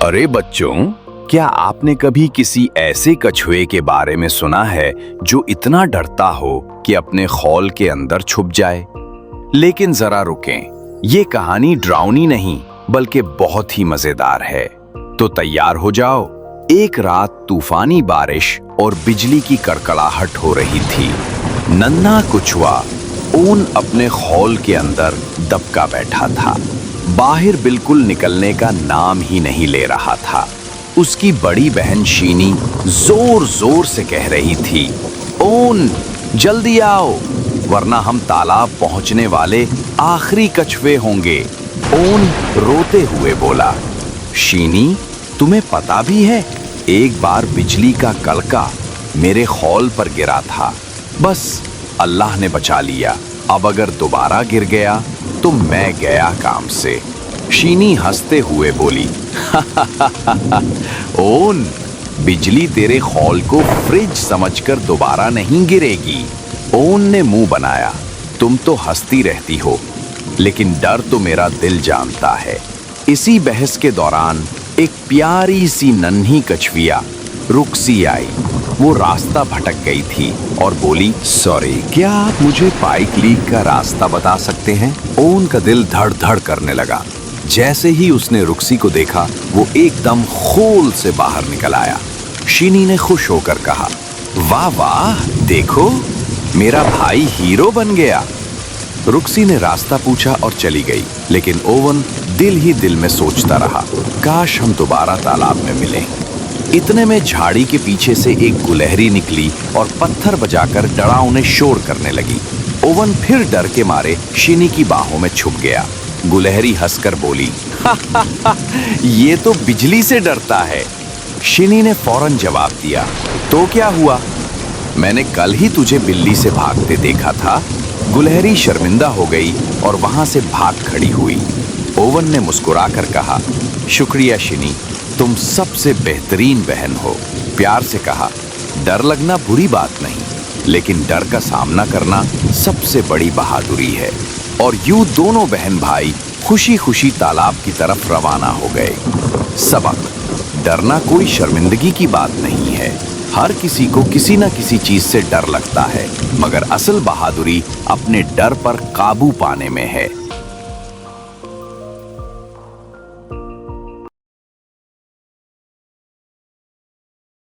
अरे बच्चों, क्या आपने कभी किसी ऐसे कछुए के बारे में सुना है जो इतना डरता हो कि अपने खौल के अंदर छुप जाए? लेकिन जरा रुकें, ये कहानी डरावनी नहीं बल्कि बहुत ही मजेदार है। तो तैयार हो जाओ। एक रात तूफानी बारिश और बिजली की कड़कड़ाहट हो रही थी। नन्हा कछुआ ओन अपने खौल के अंदर दबका बैठा था। बाहर बिल्कुल निकलने का नाम ही नहीं ले रहा था। उसकी बड़ी बहन शीनी जोर जोर से कह रही थी, ओन जल्दी आओ, वरना हम तालाब पहुंचने वाले आखिरी कछुए होंगे। ओन रोते हुए बोला, शीनी तुम्हें पता भी है, एक बार बिजली का कड़का मेरे खौल पर गिरा था, बस अल्लाह ने बचा लिया। अब अगर दोबारा गिर गया तो मैं गया काम से। शीनी हंसते हुए बोली, ओन बिजली तेरे खौल को फ्रिज समझकर दोबारा नहीं गिरेगी। ओन ने मुंह बनाया, तुम तो हंसती रहती हो, लेकिन डर तो मेरा दिल जानता है। इसी बहस के दौरान एक प्यारी सी नन्ही कछुआ रुकसी आई। वो रास्ता भटक गई थी और बोली, सॉरी, क्या आप मुझे पाइक लीक का रास्ता बता सकते हैं? ओन का दिल धड़ धड़ करने लगा। जैसे ही उसने रुकसी को देखा, वो एकदम खोल से बाहर निकल आया। शीनी ने खुश होकर कहा, वाह वाह, देखो मेरा भाई हीरो बन गया। रुकसी ने रास्ता पूछा और चली गई, लेकिन ओवन दिल ही दिल में सोचता रहा, काश हम दोबारा तालाब में मिलें। इतने में झाड़ी के पीछे से एक गुलहरी निकली और पत्थर बजाकर डरावने शोर करने लगी। ओवन फिर डर के मारे शीनी की बाहों में छुप गया। गुलहरी हंसकर बोली, ये तो बिजली से डरता है। शीनी ने फौरन जवाब दिया, तो क्या हुआ? मैंने कल ही तुझे बिल्ली से भागते देखा था। गुलहरी शर्मिंदा हो गई और वहां से भाग खड़ी हुई। ओवन ने मुस्कुराकर कहा, शुक्रिया शीनी, तुम सबसे बेहतरीन बहन हो। प्यार से कहा, डर लगना बुरी बात नहीं, लेकिन डर का सामना करना सबसे बड़ी बहादुरी है। और यूं दोनों बहन भाई खुशी खुशी तालाब की तरफ रवाना हो गए। सबक: डरना कोई शर्मिंदगी की बात नहीं है। हर किसी को किसी न किसी चीज से डर लगता है, मगर असल बहादुरी अपने डर पर काबू पाने में है।